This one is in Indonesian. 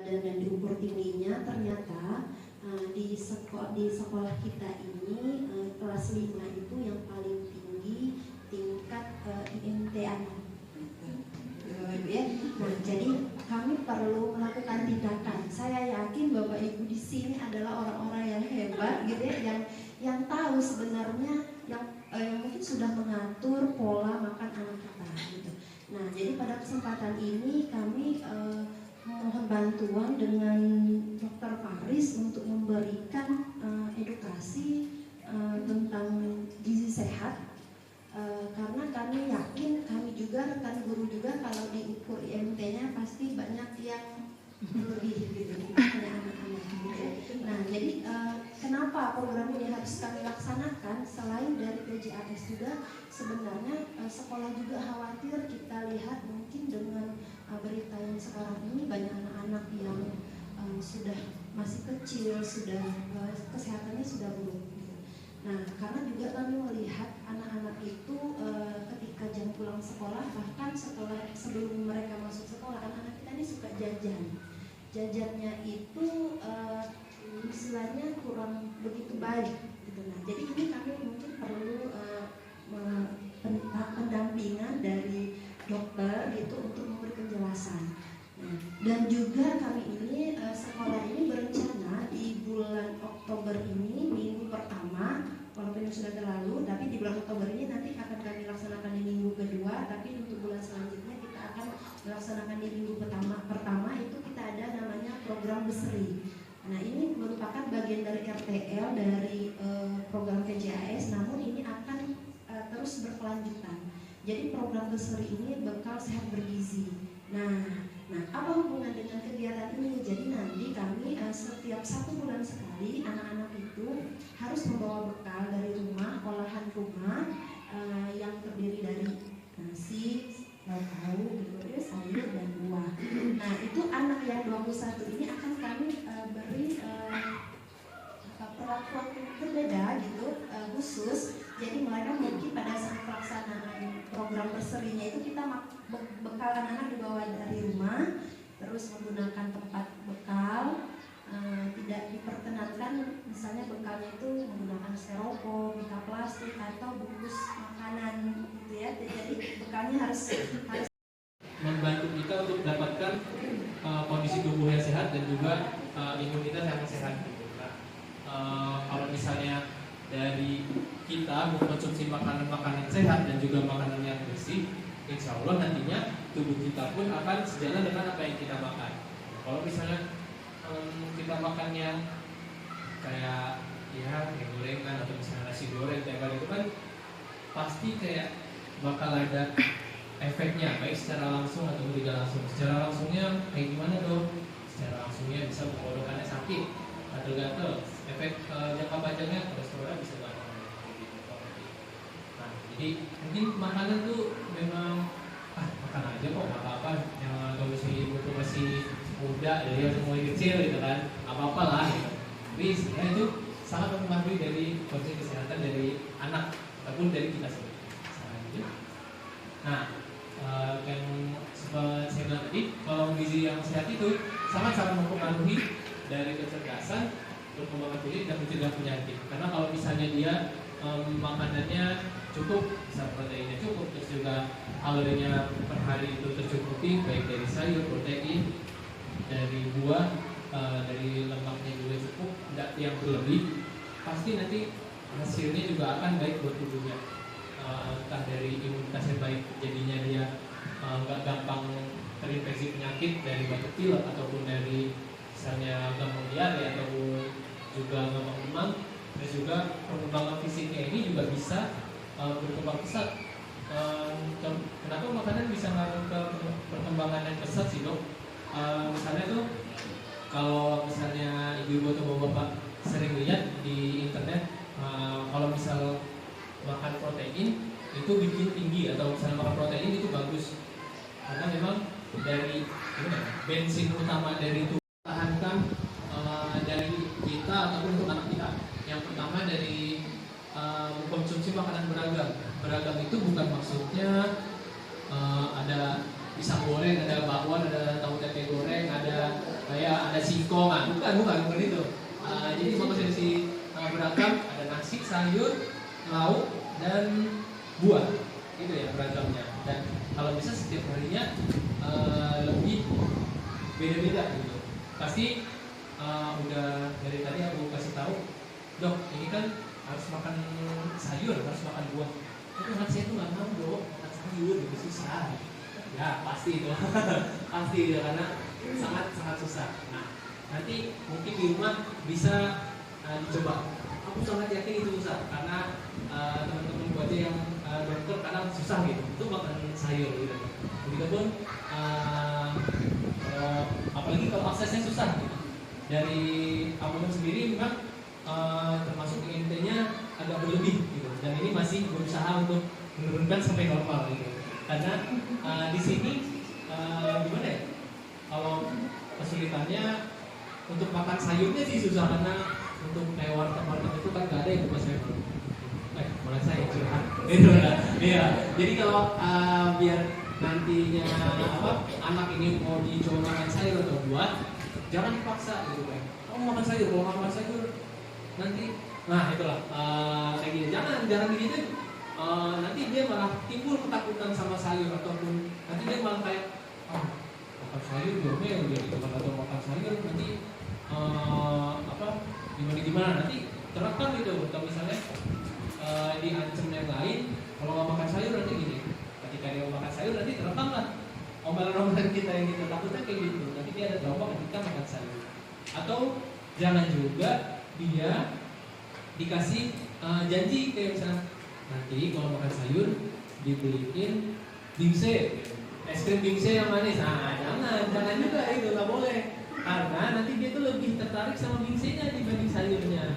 dan diukur tingginya. Ternyata di sekolah kita ini kelas 5 itu yang paling tinggi tingkat IMT anak. Ya. Nah, jadi kami perlu melakukan tindakan. Saya yakin Bapak Ibu di sini adalah orang-orang yang hebat, gitu ya, yang tahu sebenarnya, yang mungkin sudah mengatur pola makan anak kita, gitu. Nah, jadi pada kesempatan ini kami mohon bantuan dengan Dr. Faris untuk memberikan edukasi tentang gizi sehat. Karena kami yakin, kami juga rekan guru juga kalau diukur IMT-nya pasti banyak yang lebih gitu, anak-anak gitu. Nah, jadi kenapa program ini harus kami laksanakan? Selain dari PJAS juga, sebenarnya sekolah juga khawatir. Kita lihat mungkin dengan berita yang sekarang ini banyak anak-anak yang sudah masih kecil, sudah kesehatannya sudah buruk. Nah, karena juga kami melihat anak-anak itu ketika jam pulang sekolah, bahkan sebelum mereka masuk sekolah, anak-anak kita ini suka jajan. Jajannya itu istilahnya kurang begitu baik, gitu. Nah, jadi ini kami mungkin perlu pendampingan dari dokter gitu untuk memberi penjelasan. Nah, dan juga kami ini sekolah ini berencana di bulan Oktober ini, minggu pertama, walaupun ini sudah terlalu, tapi di bulan Oktober ini nanti akan kami laksanakan di minggu kedua, tapi untuk bulan selanjutnya kita akan melaksanakan di minggu pertama itu kita ada namanya program Beseri. Nah, ini merupakan bagian dari RTL dari program PJAS, namun ini akan terus berkelanjutan. Jadi program Beseri ini bekal sehat bergizi. Nah, apa hubungan dengan kegiatan ini? Jadi nanti kami setiap 1 bulan sekali anak-anak itu harus membawa bekal dari rumah, olahan rumah yang terdiri dari nasi, lauk pauk, sayur dan buah. Nah, itu anak yang 21 ini akan kami beri perlakuan berbeda gitu, khusus. Jadi mereka mungkin pada saat pelaksanaan program berserinya itu kita bekal anak-anak dibawa dari rumah, terus menggunakan tempat bekal, tidak diperkenankan misalnya bekalnya itu menggunakan styrofoam, bekal plastik atau bungkus makanan gitu ya. Jadi bekalnya harus membantu kita untuk mendapatkan kondisi tubuh yang sehat dan juga imunitas yang sehat gitu. Kalau misalnya dari kita mengkonsumsi makanan-makanan sehat dan juga makanan yang bersih, insya Allah nantinya tubuh kita pun akan sejalan dengan apa yang kita makan. Kalau misalnya kita makannya kayak gorengan atau misalnya nasi goreng tiap hari, itu kan pasti kayak bakal ada efeknya, baik secara langsung atau tidak langsung. Secara langsungnya kayak gimana dong? Secara langsungnya bisa menggorokannya sakit, gatel-gatel. Efek jangka panjangnya kolesterol bisa banyak. Nah, jadi mungkin makanan tuh memang makan aja kok, nggak apa-apa. Yang kalau misalnya masih muda, dari yang mulai kecil gitu kan, apa-apa lah. Gitu. Tapi sebenarnya itu sangat mempengaruhi dari kondisi kesehatan dari anak ataupun dari kita sendiri. Nah, yang seperti saya bilang tadi, kalau gizi yang sehat itu sangat-sangat mempengaruhi dari kecerdasan, perkembangan fisik dan mencegah penyakit. Karena kalau misalnya dia makanannya cukup, misal proteinnya cukup, terus juga kalorinya per hari itu tercukupi, baik dari sayur, protein, dari buah, dari lemaknya juga cukup, tidak yang berlebih, pasti nanti hasilnya juga akan baik buat tubuhnya. Entah dari imunitasnya baik, jadinya dia nggak gampang terinfeksi penyakit dari batuk pilek ataupun dari misalnya gampang diare ataupun juga gampang demam. Terus juga pengembangan fisiknya ini juga bisa berkembang pesat. Kenapa makanan bisa ngaruh ke perkembangan yang pesat sih dok? Misalnya tuh kalau misalnya ibu-ibu atau bapak sering lihat di internet, kalau misal makan protein itu bikin tinggi, atau misalnya makan protein itu bagus karena memang dari bensin utama dari tubuh tahankan dari kita ataupun untuk anak kita. Yang pertama dari mengkonsumsi makanan beragam. Beragam itu bukan maksudnya ada pisang goreng, ada bakwan, ada tahu tempe goreng, ada kayak singkong, bukan itu. Jadi komposisi beragam, ada nasi, sayur, lauk, dan buah. Itu ya beragamnya. Dan kalau bisa setiap harinya lebih beda-beda gitu. Pasti udah dari tadi aku kasih tahu, dok ini kan harus makan sayur, harus makan buah. Tapi anak saya tuh nggak mau dok, makan sayur itu susah. Ya pasti itu, pasti itu karena sangat susah. Nah nanti mungkin di rumah bisa dicoba. Aku sangat yakin itu susah karena teman-teman gue aja yang dokter kadang susah gitu untuk makan sayur gitu. Begitupun apalagi kalau aksesnya susah gitu. Dari Abang sendiri memang termasuk INT-nya agak berlebih gitu. Dan ini masih berusaha untuk menurunkan sampai normal gitu. Karena di sini gimana ya? Kalau kesulitannya untuk makan sayurnya sih susah karena untuk kayak warteg itu kan nggak ada yang buat sayur. Mulai saya curhat. Iya. Jadi kalau biar nantinya anak ini mau dicoba makan sayur atau buah, jangan dipaksa gitu kan. Kamu makan sayur, kalau nggak makan sayur nanti, nah itulah kayak gini. Jangan gini tuh. Nanti dia malah timbul ketakutan sama sayur ataupun nanti dia malah kayak makan sayur dongnya gitu kan, atau makan sayur nanti gimana nanti terekam gitu. Atau misalnya diancam yang lain, kalau nggak makan sayur nanti gini. Ketika dia mau makan sayur nanti terekam lah omongan-omongan kita yang gitu. Takutnya kayak gitu. Nanti dia ada trauma ketika makan sayur. Atau jangan juga dia dikasih janji kayak misalnya nanti kalau makan sayur dibeliin bingse, es krim bingse yang manis. Nah jangan juga itu, nggak boleh. Karena nanti dia tuh lebih tertarik sama bingsenya dibanding sayurnya.